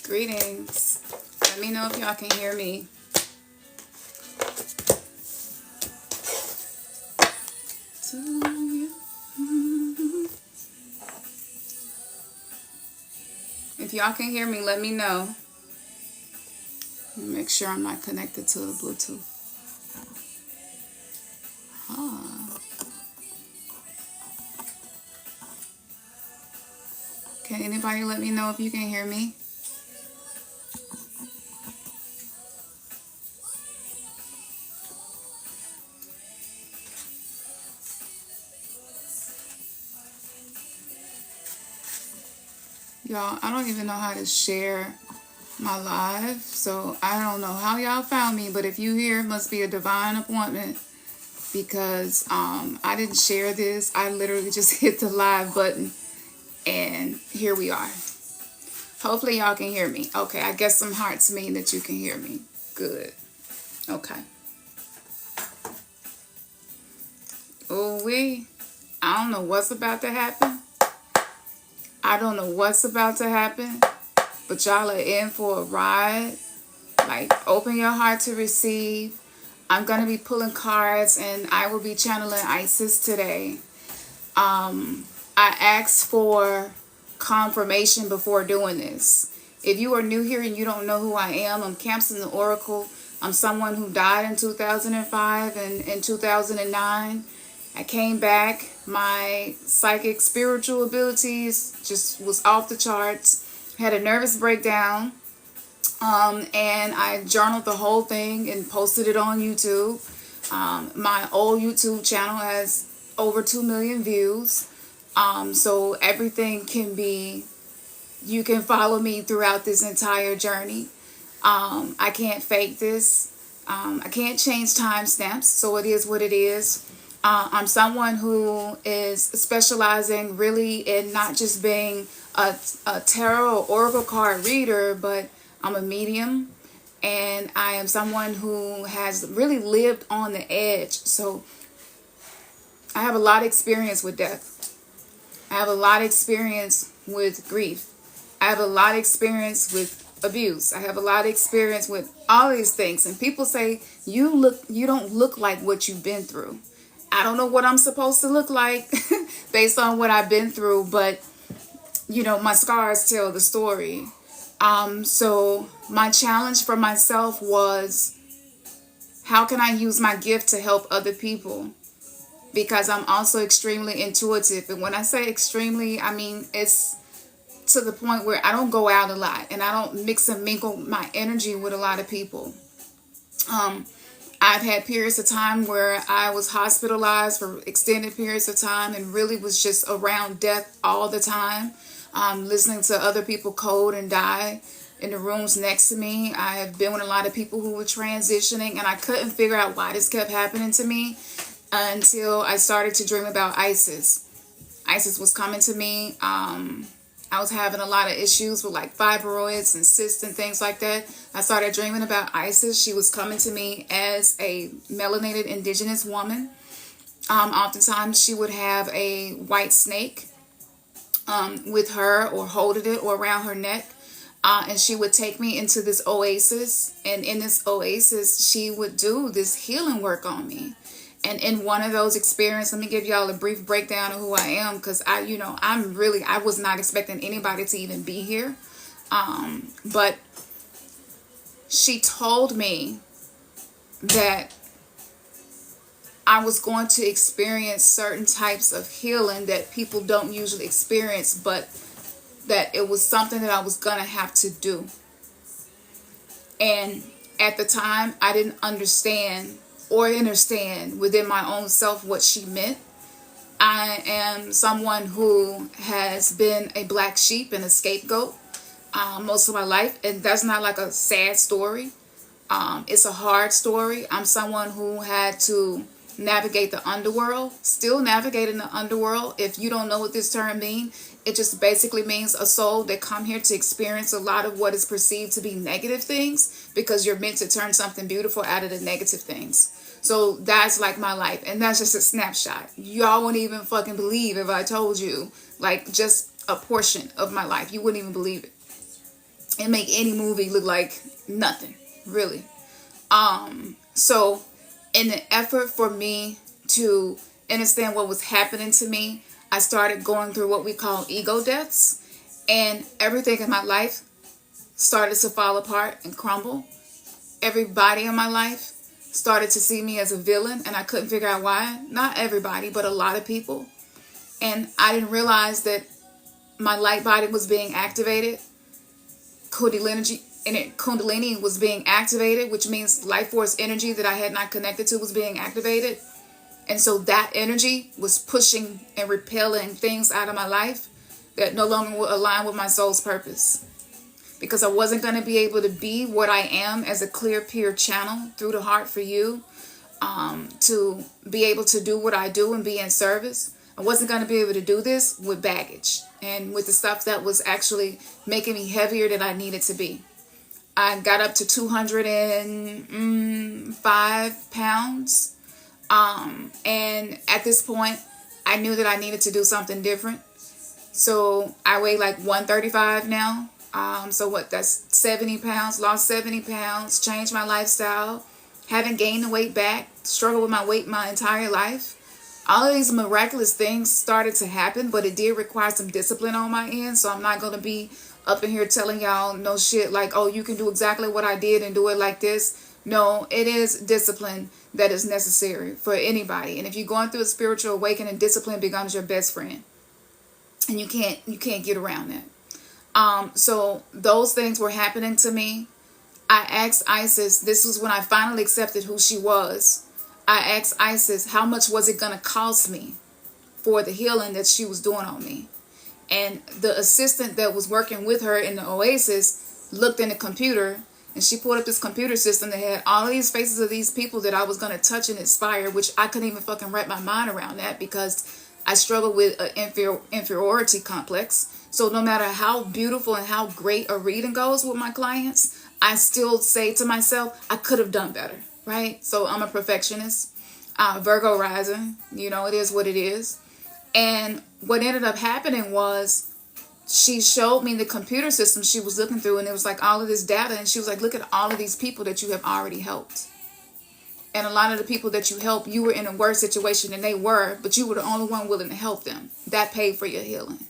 Greetings. Let me know if y'all can hear me. If y'all can hear me, let me know. Make sure I'm not connected to the Bluetooth. Can anybody let me know if you can hear me? Y'all, I don't even know how to share my live, so I don't know how y'all found me, but if you here, it must be a divine appointment, because I didn't share this. I literally just hit the live button, and here we are. Hopefully y'all can hear me. Okay, I guess some hearts mean that you can hear me. Good. Okay. Oh, I don't know what's about to happen. I don't know what's about to happen, but y'all are in for a ride. Like, open your heart to receive. I'm going to be pulling cards, and I will be channeling Isis today. I asked for confirmation before doing this. If you are new here and you don't know who I am, I'm Khamsin the Oracle. I'm someone who died in 2005 and in 2009. I came back. My psychic spiritual abilities just was off the charts. Had a nervous breakdown. And I journaled the whole thing and posted it on YouTube. My old YouTube channel has over 2 million views. So everything can be, you can follow me throughout this entire journey. I can't fake this. I can't change timestamps, so it is what it is. I'm someone who is specializing really in not just being a tarot or oracle card reader, but I'm a medium, and I am someone who has really lived on the edge. So I have a lot of experience with death. I have a lot of experience with grief. I have a lot of experience with abuse. I have a lot of experience with all these things. And people say, you don't look like what you've been through. I don't know what I'm supposed to look like based on what I've been through, but you know, my scars tell the story. So my challenge for myself was, how can I use my gift to help other people? Because I'm also extremely intuitive. And when I say extremely, I mean, it's to the point where I don't go out a lot and I don't mix and mingle my energy with a lot of people. I've had periods of time where I was hospitalized for extended periods of time and really was just around death all the time. Listening to other people code and die in the rooms next to me. I have been with a lot of people who were transitioning, and I couldn't figure out why this kept happening to me until I started to dream about Isis. Isis was coming to me. I was having a lot of issues with like fibroids and cysts and things like that. I started dreaming about Isis. She was coming to me as a melanated indigenous woman. Oftentimes she would have a white snake with her, or holding it, or around her neck. And she would take me into this oasis. And in this oasis, she would do this healing work on me. And in one of those experiences, let me give y'all a brief breakdown of who I am, because I was not expecting anybody to even be here. But she told me that I was going to experience certain types of healing that people don't usually experience, but that it was something that I was going to have to do. And at the time, I didn't understand within my own self what she meant. I am someone who has been a black sheep and a scapegoat most of my life, and that's not like a sad story. It's a hard story. I'm someone who had to navigate the underworld, still navigating the underworld. If you don't know what this term means, it just basically means a soul that come here to experience a lot of what is perceived to be negative things, because you're meant to turn something beautiful out of the negative things. So that's like my life, and that's just a snapshot. Y'all wouldn't even fucking believe if I told you like just a portion of my life. You wouldn't even believe it. and make any movie look like nothing, really. So in the effort for me to understand what was happening to me, I started going through what we call ego deaths, and everything in my life started to fall apart and crumble. Everybody in my life started to see me as a villain, and I couldn't figure out why. Not everybody, but a lot of people. And I didn't realize that my light body was being activated. Kundalini was being activated, which means life force energy that I had not connected to was being activated. And so that energy was pushing and repelling things out of my life that no longer would align with my soul's purpose. Because I wasn't going to be able to be what I am as a clear, pure channel through the heart for you, to be able to do what I do and be in service. I wasn't going to be able to do this with baggage and with the stuff that was actually making me heavier than I needed to be. I got up to 205 pounds. And at this point, I knew that I needed to do something different. So I weigh like 135 now. So what, that's 70 pounds, lost 70 pounds, changed my lifestyle, haven't gained the weight back, struggled with my weight my entire life. All of these miraculous things started to happen, but it did require some discipline on my end. So I'm not going to be up in here telling y'all no shit like, oh, you can do exactly what I did and do it like this. No, it is discipline that is necessary for anybody. And if you're going through a spiritual awakening, discipline becomes your best friend. And you can't get around that. So those things were happening to me. I asked Isis, this was when I finally accepted who she was. I asked Isis, how much was it going to cost me for the healing that she was doing on me? And the assistant that was working with her in the Oasis looked in the computer, and she pulled up this computer system that had all of these faces of these people that I was going to touch and inspire, which I couldn't even fucking wrap my mind around that because I struggle with an inferiority complex. So no matter how beautiful and how great a reading goes with my clients, I still say to myself, I could have done better, right? So I'm a perfectionist, Virgo rising, it is what it is. And what ended up happening was she showed me the computer system she was looking through, and it was like all of this data. And she was like, look at all of these people that you have already helped. And a lot of the people that you helped, you were in a worse situation than they were, but you were the only one willing to help them. That paid for your healing.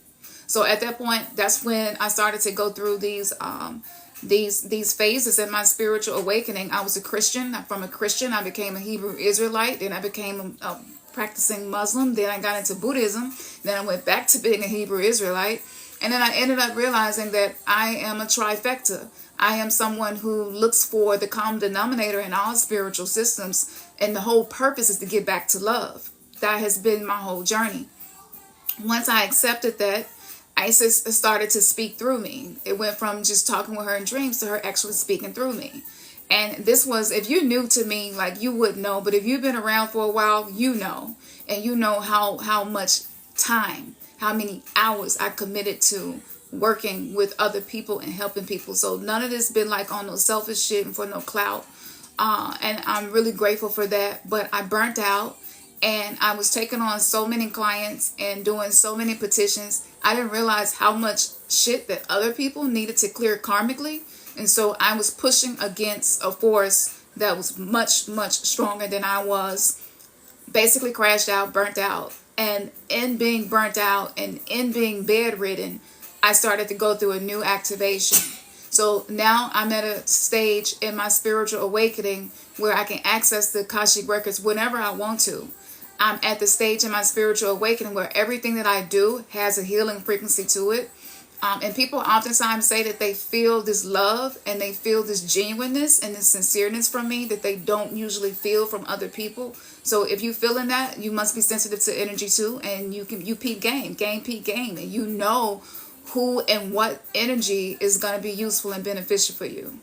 So at that point, that's when I started to go through these phases in my spiritual awakening. I was a Christian. From a Christian, I became a Hebrew Israelite. Then I became a practicing Muslim. Then I got into Buddhism. Then I went back to being a Hebrew Israelite. And then I ended up realizing that I am a trifecta. I am someone who looks for the common denominator in all spiritual systems. And the whole purpose is to get back to love. That has been my whole journey. Once I accepted that, Isis started to speak through me. It went from just talking with her in dreams to her actually speaking through me. And this was, if you're new to me, like you wouldn't know, but if you've been around for a while, you know. And you know how much time, how many hours I committed to working with other people and helping people. So none of this been like on no selfish shit and for no clout. And I'm really grateful for that. But I burnt out. And I was taking on so many clients and doing so many petitions. I didn't realize how much shit that other people needed to clear karmically. And so I was pushing against a force that was much, much stronger than I was. Basically crashed out, burnt out. And in being burnt out and in being bedridden, I started to go through a new activation. So now I'm at a stage in my spiritual awakening where I can access the Akashic records whenever I want to. I'm at the stage in my spiritual awakening where everything that I do has a healing frequency to it. And people oftentimes say that they feel this love and they feel this genuineness and this sincereness from me that they don't usually feel from other people. So if you're feeling that, you must be sensitive to energy too. And you peep game, peep game. And you know who and what energy is going to be useful and beneficial for you.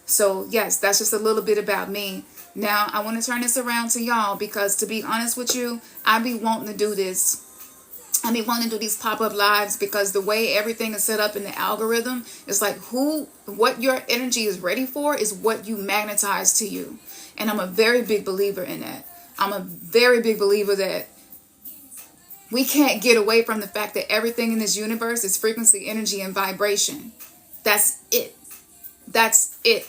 So yes, that's just a little bit about me. Now, I want to turn this around to y'all because, to be honest with you, I be wanting to do this. I be wanting to do these pop-up lives because the way everything is set up in the algorithm, it's like what your energy is ready for is what you magnetize to you. And I'm a very big believer in that. I'm a very big believer that we can't get away from the fact that everything in this universe is frequency, energy, and vibration. That's it. That's it.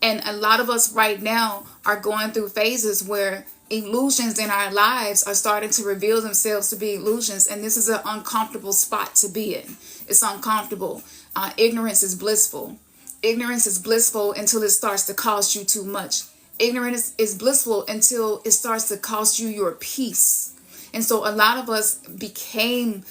And a lot of us right now are going through phases where illusions in our lives are starting to reveal themselves to be illusions. And this is an uncomfortable spot to be in. It's uncomfortable. Ignorance is blissful. Ignorance is blissful until it starts to cost you too much. Ignorance is blissful until it starts to cost you your peace. And so a lot of us became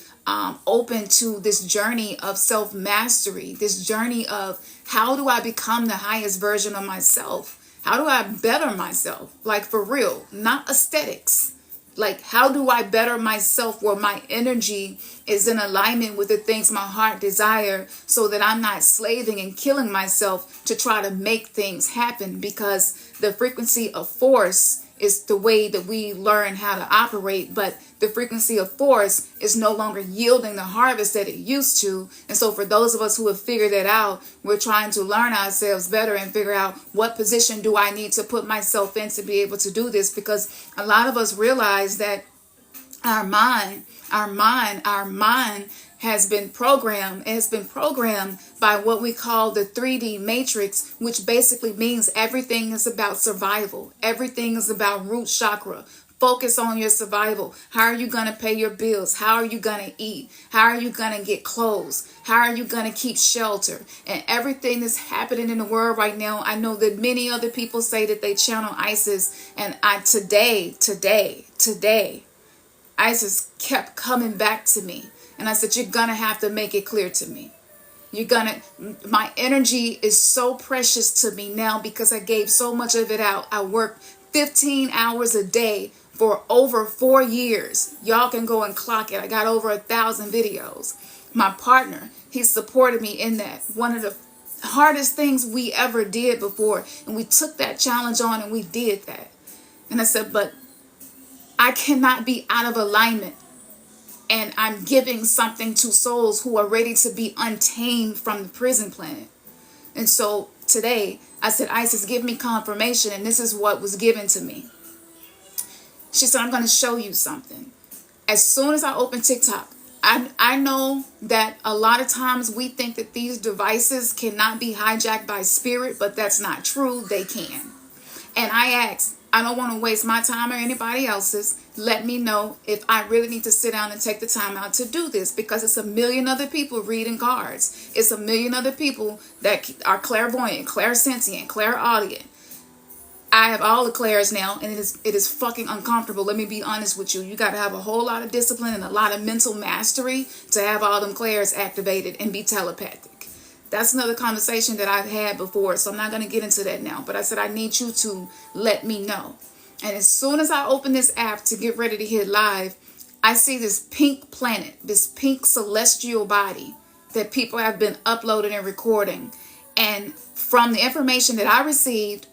open to this journey of self-mastery, this journey of how do I become the highest version of myself? How do I better myself? Like for real, not aesthetics. Like how do I better myself where my energy is in alignment with the things my heart desire so that I'm not slaving and killing myself to try to make things happen, because the frequency of force is the way that we learn how to operate, but the frequency of force is no longer yielding the harvest that it used to. And so for those of us who have figured that out, we're trying to learn ourselves better and figure out what position do I need to put myself in to be able to do this, because a lot of us realize that our mind has been programmed. It has been programmed by what we call the 3D matrix, which basically means everything is about survival. Everything is about root chakra. Focus on your survival. How are you going to pay your bills? How are you going to eat? How are you going to get clothes? How are you going to keep shelter? And everything that's happening in the world right now, I know that many other people say that they channel Isis. And today, Isis kept coming back to me. And I said, you're going to have to make it clear to me. My energy is so precious to me now because I gave so much of it out. I worked 15 hours a day for over 4 years. Y'all can go and clock it. I got over 1,000 videos. My partner, he supported me in that. One of the hardest things we ever did before. And we took that challenge on and we did that. And I said, but I cannot be out of alignment. And I'm giving something to souls who are ready to be untamed from the prison planet. And so today I said, Isis, give me confirmation. And this is what was given to me. She said, I'm going to show you something. As soon as I open TikTok, I know that a lot of times we think that these devices cannot be hijacked by spirit, but that's not true. They can. And I asked, I don't want to waste my time or anybody else's. Let me know if I really need to sit down and take the time out to do this, because it's a million other people reading cards. It's a million other people that are clairvoyant, clairsentient, clairaudient. I have all the clairs now, and it is fucking uncomfortable. Let me be honest with you. You got to have a whole lot of discipline and a lot of mental mastery to have all them clairs activated and be telepathic. That's another conversation that I've had before, so I'm not going to get into that now. But I said, I need you to let me know. And as soon as I open this app to get ready to hit live, I see this pink planet, this pink celestial body that people have been uploading and recording. And from the information that I received,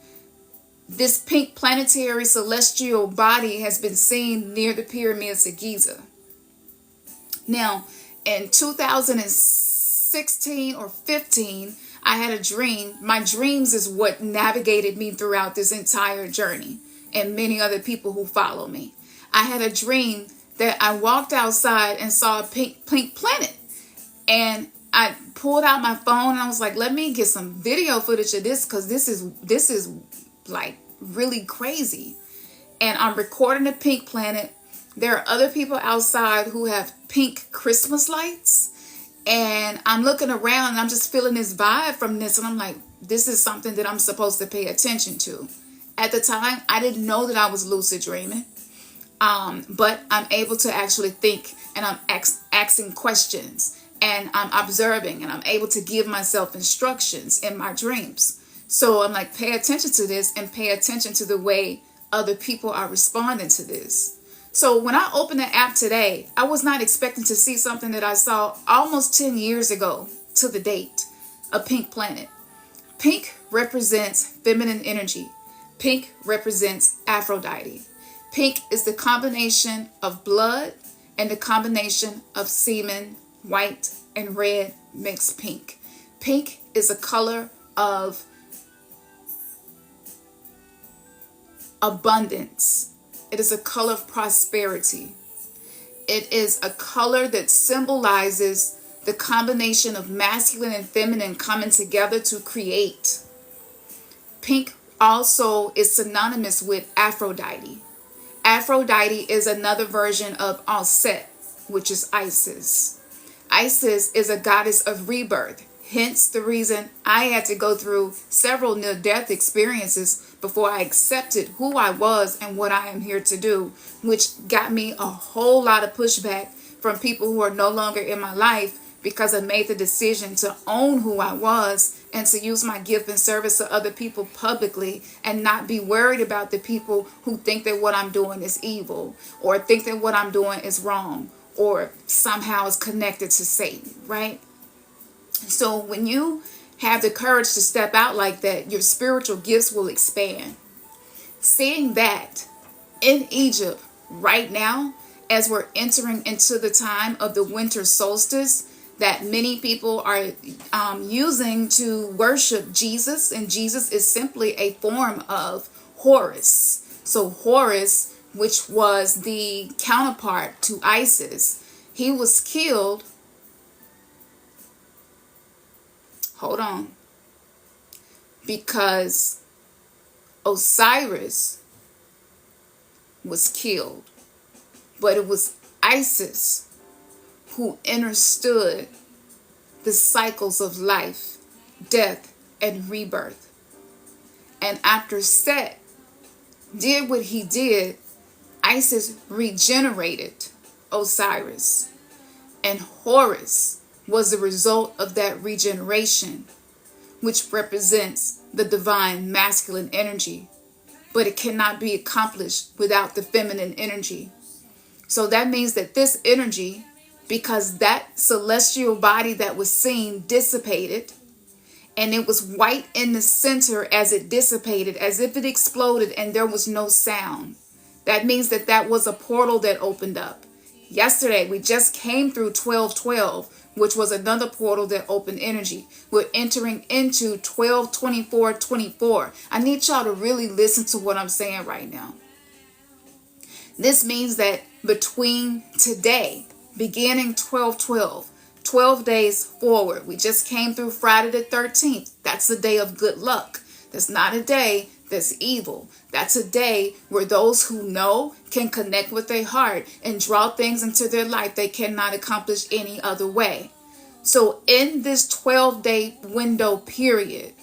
this pink planetary celestial body has been seen near the pyramids of Giza. Now, in 2016 or 15, I had a dream. My dreams is what navigated me throughout this entire journey, and many other people who follow me. I had a dream that I walked outside and saw a pink planet. And I pulled out my phone and I was like, let me get some video footage of this, because this is like really crazy. And I'm recording the pink planet. There are other people outside who have pink Christmas lights. And I'm looking around and I'm just feeling this vibe from this. And I'm like, this is something that I'm supposed to pay attention to. At the time, I didn't know that I was lucid dreaming. But I'm able to actually think, and I'm asking questions, and I'm observing, and I'm able to give myself instructions in my dreams. So I'm like, pay attention to this and pay attention to the way other people are responding to this. So when I opened the app today, I was not expecting to see something that I saw almost 10 years ago to the date, a pink planet. Pink represents feminine energy. Pink represents Aphrodite. Pink is the combination of blood and the combination of semen, white and red makes pink. Pink is a color of abundance. It is a color of prosperity. It is a color that symbolizes the combination of masculine and feminine coming together to create. Pink also is synonymous with Aphrodite. Aphrodite is another version of Alset, which is Isis. Isis is a goddess of rebirth. Hence the reason I had to go through several near-death experiences before I accepted who I was and what I am here to do, which got me a whole lot of pushback from people who are no longer in my life because I made the decision to own who I was and to use my gift and service to other people publicly and not be worried about the people who think that what I'm doing is evil or think that what I'm doing is wrong or somehow is connected to Satan, right? So when you have the courage to step out like that, your spiritual gifts will expand. Seeing that in Egypt right now, as we're entering into the time of the winter solstice, that many people are using to worship Jesus, and Jesus is simply a form of Horus. So Horus, which was the counterpart to Isis, he was killed. Hold on. Because Osiris was killed. But it was Isis who understood the cycles of life, death, and rebirth. And after Set did what he did, Isis regenerated Osiris. And Horus was the result of that regeneration, which represents the divine masculine energy. But it cannot be accomplished without the feminine energy. So that means that this energy, because that celestial body that was seen dissipated, and it was white in the center as it dissipated, as if it exploded and there was no sound. That means that that was a portal that opened up. Yesterday, we just came through 1212, which was another portal that opened energy. We're entering into 122424. I need y'all to really listen to what I'm saying right now. This means that between today, beginning 12/12, 12 days forward, we just came through Friday the 13th. That's the day of good luck. That's not a day that's evil. That's a day where those who know can connect with their heart and draw things into their life they cannot accomplish any other way. So in this 12-day window period,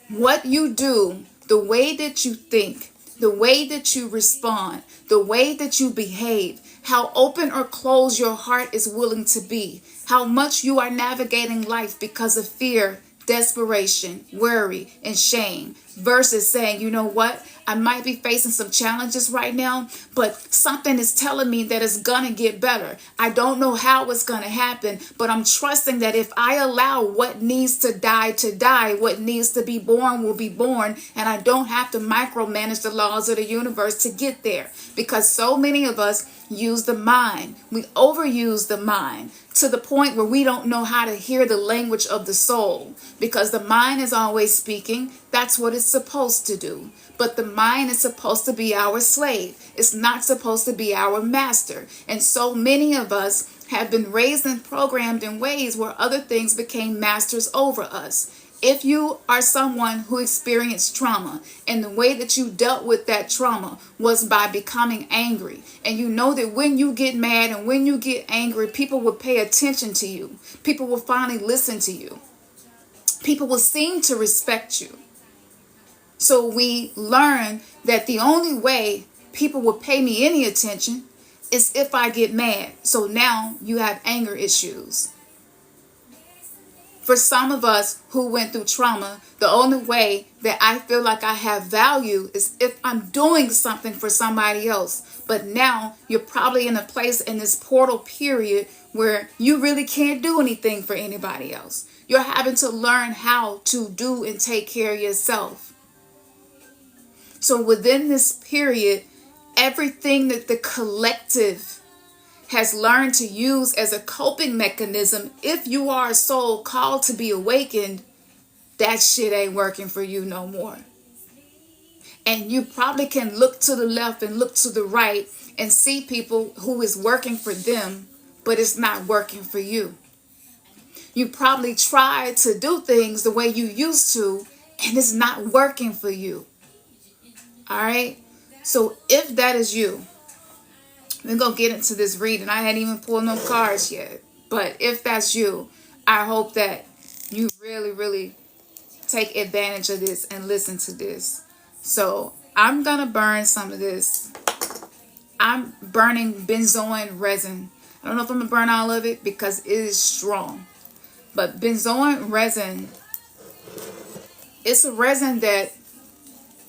what you do, the way that you think, the way that you respond, the way that you behave, how open or closed your heart is willing to be, how much you are navigating life because of fear, desperation, worry, and shame, versus saying, you know what, I might be facing some challenges right now, but something is telling me that it's gonna get better. I don't know how it's gonna happen, but I'm trusting that if I allow what needs to die, what needs to be born will be born, and I don't have to micromanage the laws of the universe to get there. Because so many of us use the mind. We overuse the mind to the point where we don't know how to hear the language of the soul, because the mind is always speaking. That's what it's supposed to do. But the mind is supposed to be our slave. It's not supposed to be our master. And so many of us have been raised and programmed in ways where other things became masters over us. If you are someone who experienced trauma and the way that you dealt with that trauma was by becoming angry, and you know that when you get mad and when you get angry, people will pay attention to you. People will finally listen to you. People will seem to respect you. So we learn that the only way people will pay me any attention is if I get mad. So now you have anger issues. For some of us who went through trauma, the only way that I feel like I have value is if I'm doing something for somebody else. But now you're probably in a place in this portal period where you really can't do anything for anybody else. You're having to learn how to do and take care of yourself. So within this period, everything that the collective has learned to use as a coping mechanism, if you are a soul called to be awakened, that shit ain't working for you no more. And you probably can look to the left and look to the right and see people who is working for them, but it's not working for you. You probably tried to do things the way you used to, and it's not working for you. All right? So if that is you, we're going to get into this reading. I hadn't even pulled no cards yet. But if that's you, I hope that you really, really take advantage of this and listen to this. So I'm going to burn some of this. I'm burning benzoin resin. I don't know if I'm going to burn all of it because it is strong. But benzoin resin, it's a resin that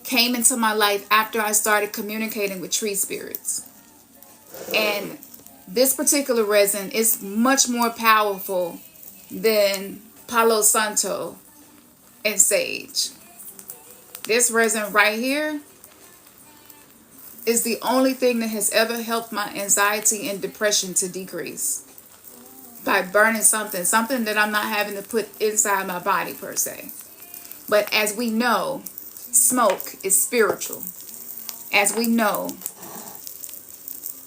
came into my life after I started communicating with tree spirits. And this particular resin is much more powerful than Palo Santo and sage. This resin right here is the only thing that has ever helped my anxiety and depression to decrease. By burning something that I'm not having to put inside my body per se. But as we know, smoke is spiritual. As we know,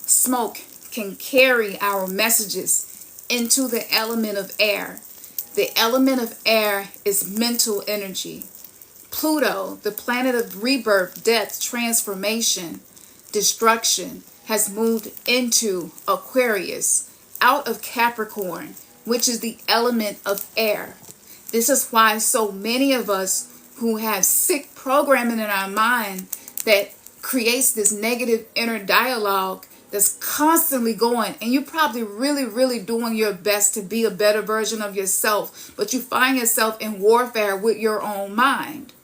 smoke can carry our messages into the element of air. The element of air is mental energy. Pluto, the planet of rebirth, death, transformation, destruction, has moved into Aquarius, out of Capricorn, which is the element of air. This is why so many of us who have sick programming in our mind that creates this negative inner dialogue that's constantly going, and you're probably really, really doing your best to be a better version of yourself, but you find yourself in warfare with your own mind.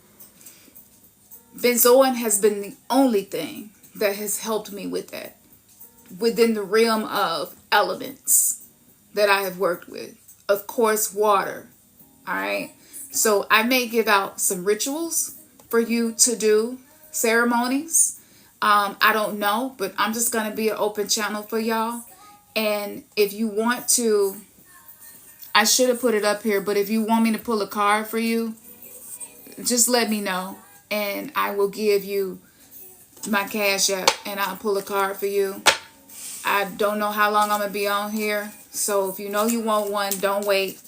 Benzoin has been the only thing that has helped me with that, within the realm of elements that I have worked with. Of course, water. All right. So I may give out some rituals for you to do, ceremonies. I don't know, but I'm just going to be an open channel for y'all. And if you want to, I should have put it up here, but if you want me to pull a card for you, just let me know. And I will give you my Cash App and I'll pull a card for you. I don't know how long I'm going to be on here. So if you know you want one, don't wait.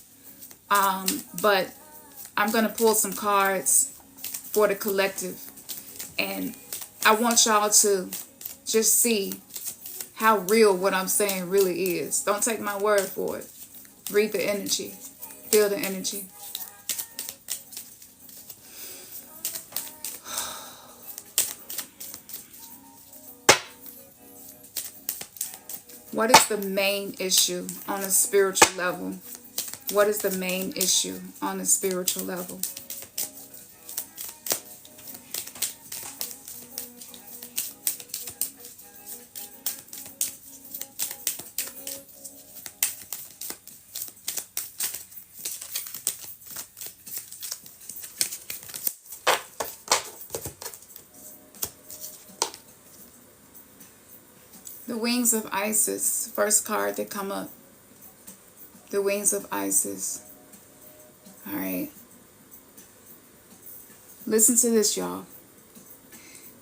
But I'm going to pull some cards for the collective. And I want y'all to just see how real what I'm saying really is. Don't take my word for it. Read the energy. Feel the energy. What is the main issue on a spiritual level? What is the main issue on a spiritual level? The Wings of Isis, first card that come up. The Wings of Isis. All right. Listen to this, y'all.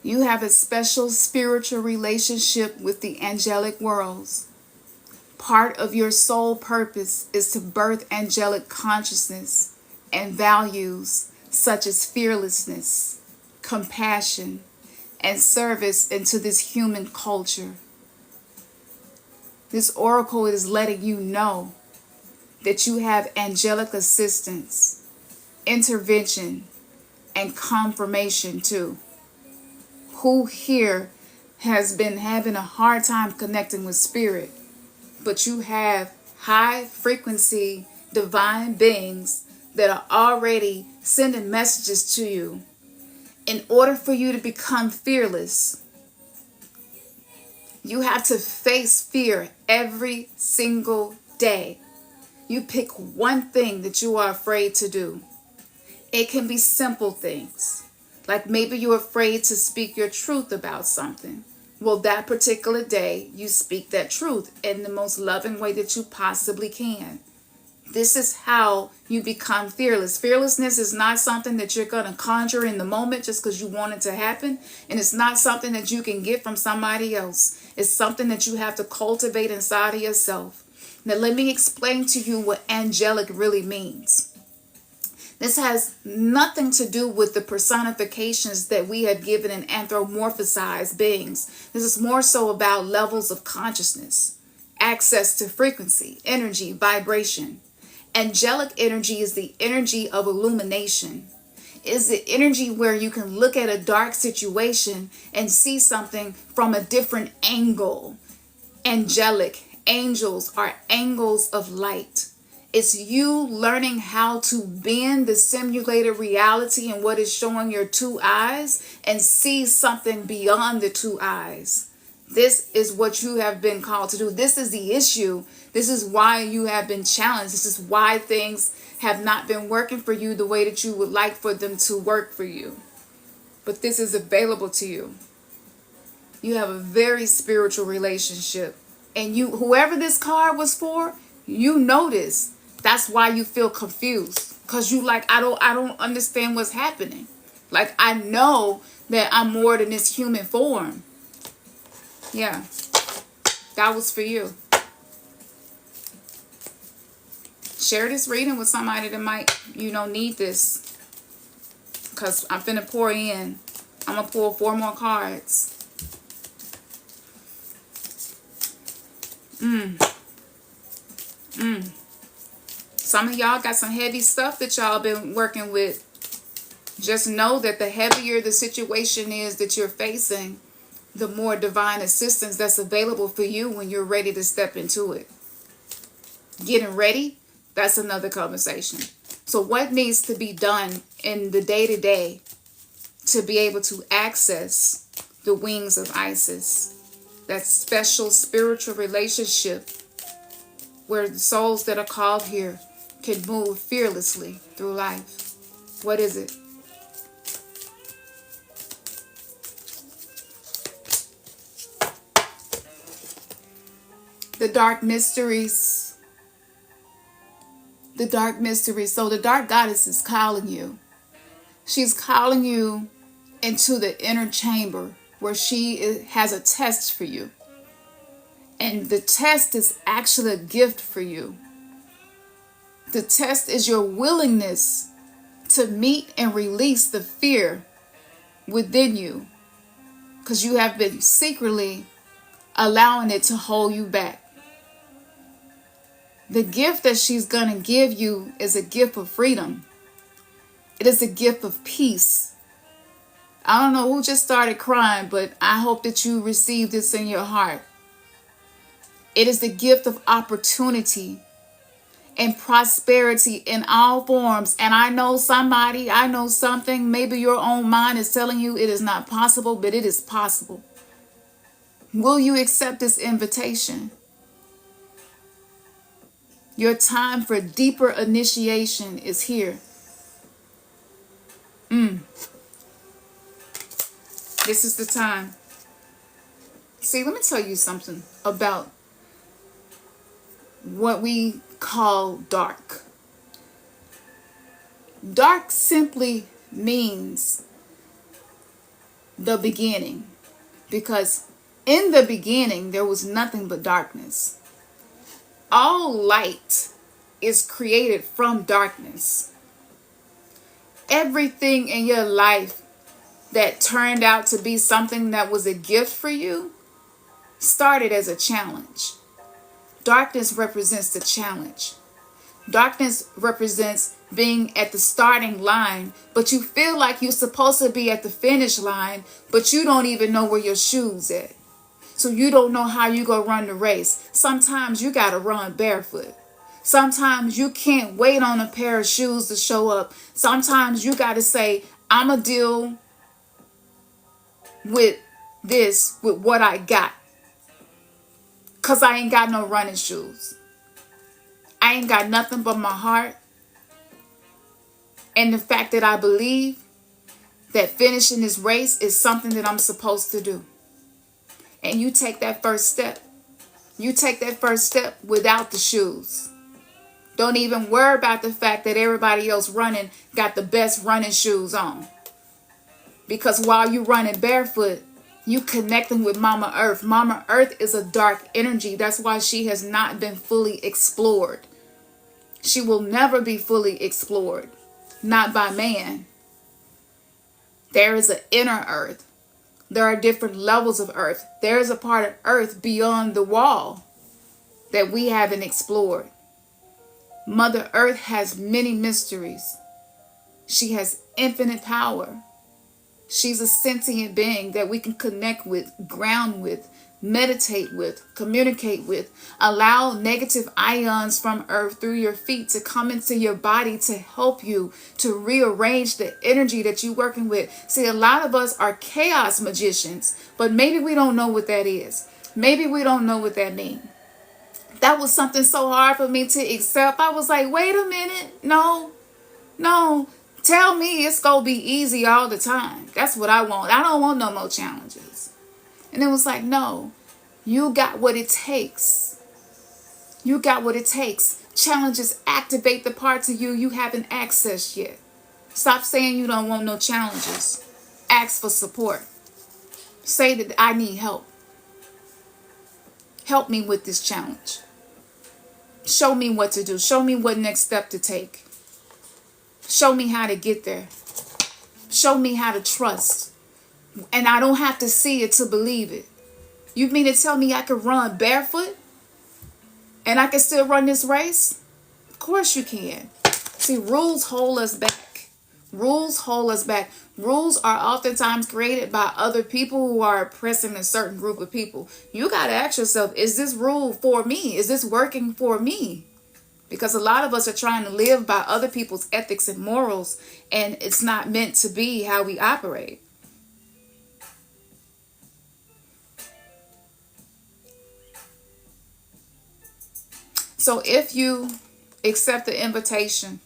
You have a special spiritual relationship with the angelic worlds. Part of your soul purpose is to birth angelic consciousness and values such as fearlessness, compassion, and service into this human culture. This oracle is letting you know that you have angelic assistance, intervention, and confirmation too. Who here has been having a hard time connecting with spirit, but you have high frequency divine beings that are already sending messages to you. In order for you to become fearless, you have to face fear every single day. You pick one thing that you are afraid to do. It can be simple things, like maybe you're afraid to speak your truth about something. Well, that particular day, you speak that truth in the most loving way that you possibly can. This is how you become fearless. Fearlessness is not something that you're going to conjure in the moment just because you want it to happen. And it's not something that you can get from somebody else. It's something that you have to cultivate inside of yourself. Now let me explain to you what angelic really means. This has nothing to do with the personifications that we have given in anthropomorphized beings. This is more so about levels of consciousness, access to frequency, energy, vibration. Angelic energy is the energy of illumination. It is the energy where you can look at a dark situation and see something from a different angle. Angelic angels are angles of light. It's you learning how to bend the simulated reality and what is showing your two eyes and see something beyond the two eyes. This is what you have been called to do. This is the issue. This is why you have been challenged. This is why things have not been working for you the way that you would like for them to work for you. But this is available to you. You have a very spiritual relationship. And you, whoever this card was for, you know this. That's why you feel confused. Because you like, I don't understand what's happening. Like, I know that I'm more than this human form. Yeah. That was for you. Share this reading with somebody that might, need this. Because I'm finna pour in. I'm going to pull 4 more cards. Some of y'all got some heavy stuff that y'all been working with. Just know that the heavier the situation is that you're facing, the more divine assistance that's available for you when you're ready to step into it. Getting ready, that's another conversation. So what needs to be done in the day-to-day to be able to access the wings of Isis? That special spiritual relationship where the souls that are called here can move fearlessly through life. What is it? The dark mysteries. The dark mysteries. So the dark goddess is calling you. She's calling you into the inner chamber where she has a test for you. And the test is actually a gift for you. The test is your willingness to meet and release the fear within you. Because you have been secretly allowing it to hold you back. The gift that she's going to give you is a gift of freedom. It is a gift of peace. I don't know who just started crying, but I hope that you receive this in your heart. It is the gift of opportunity and prosperity in all forms. And I know somebody, I know something, maybe your own mind is telling you it is not possible, but it is possible. Will you accept this invitation? Your time for deeper initiation is here. This is the time. See, let me tell you something about what we call dark. Dark simply means the beginning, because in the beginning there was nothing but darkness. All light is created from darkness. Everything in your life that turned out to be something that was a gift for you started as a challenge. Darkness represents the challenge. Darkness represents being at the starting line, but you feel like you're supposed to be at the finish line, but you don't even know where your shoes at. So you don't know how you gonna run the race. Sometimes you gotta run barefoot. Sometimes you can't wait on a pair of shoes to show up. Sometimes you gotta say, I'ma deal with this with what I got. Cause I ain't got no running shoes. I ain't got nothing but my heart. And the fact that I believe that finishing this race is something that I'm supposed to do. And you take that first step. You take that first step without the shoes. Don't even worry about the fact that everybody else running got the best running shoes on. Because while you running barefoot, You connecting with Mama Earth. Mama Earth is a dark energy. That's why she has not been fully explored. She will never be fully explored. Not by man. There is an inner Earth. There are different levels of Earth. There is a part of Earth beyond the wall that we haven't explored. Mother Earth has many mysteries. She has infinite power. She's a sentient being that we can connect with, ground with, meditate with, communicate with. Allow negative ions from Earth through your feet to come into your body to help you to rearrange the energy that you're working with. See, a lot of us are chaos magicians, but maybe we don't know what that is. Maybe we don't know what that means. That was something so hard for me to accept. I was like, wait a minute. No. Tell me it's going to be easy all the time. That's what I want. I don't want no more challenges. And it was like, no, you got what it takes. You got what it takes. Challenges activate the parts of you haven't accessed yet. Stop saying you don't want no challenges. Ask for support. Say that I need help. Help me with this challenge. Show me what to do. Show me what next step to take. Show me how to get there. Show me how to trust. And I don't have to see it to believe it. You mean to tell me I can run barefoot? And I can still run this race? Of course you can. See, rules hold us back. Rules hold us back. Rules are oftentimes created by other people who are oppressing a certain group of people. You got to ask yourself, is this rule for me? Is this working for me? Because a lot of us are trying to live by other people's ethics and morals, and it's not meant to be how we operate. So if you accept the invitation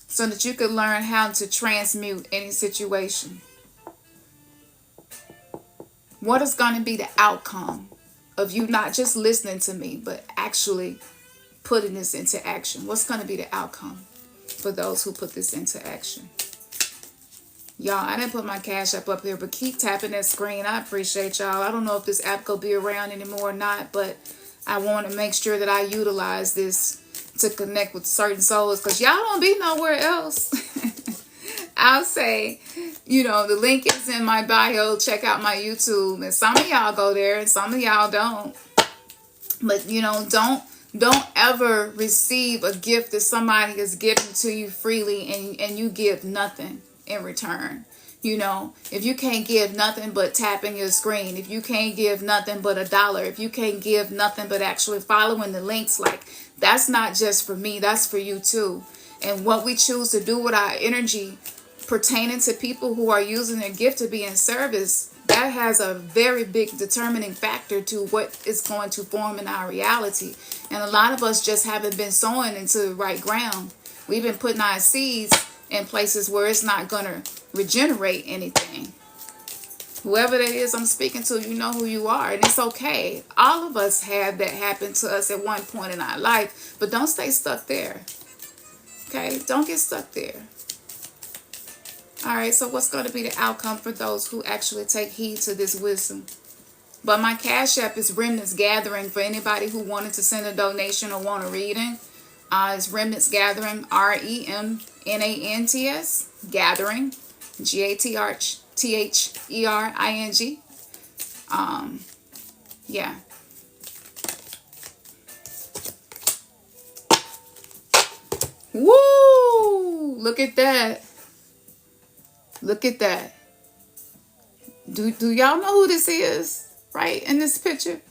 so that you can learn how to transmute any situation, what is going to be the outcome of you not just listening to me, but actually putting this into action? What's going to be the outcome for those who put this into action? Y'all, I didn't put my Cash App up here, but keep tapping that screen. I appreciate y'all. I don't know if this app will be around anymore or not, but I want to make sure that I utilize this to connect with certain souls, because y'all don't be nowhere else. I'll say, the link is in my bio. Check out my YouTube. And some of y'all go there and some of y'all don't. But, don't ever receive a gift that somebody is giving to you freely and you give nothing in return. If you can't give nothing but tapping your screen, if you can't give nothing but $1, if you can't give nothing but actually following the links, like, that's not just for me, that's for you too. And what we choose to do with our energy pertaining to people who are using their gift to be in service, that has a very big determining factor to what is going to form in our reality. And a lot of us just haven't been sowing into the right ground. We've been putting our seeds in places where it's not going to regenerate anything. Whoever that is I'm speaking to, you know who you are, and it's okay. All of us have that happen to us at one point in our life, but don't stay stuck there. Okay? Don't get stuck there. All right, so what's going to be the outcome for those who actually take heed to this wisdom? But my Cash App is Remnants Gathering for anybody who wanted to send a donation or want a reading. It's Remnants Gathering, REMNANTS, Gathering, GATHERING. Yeah. Woo! Look at that. Look at that. Do y'all know who this is? Right in this picture?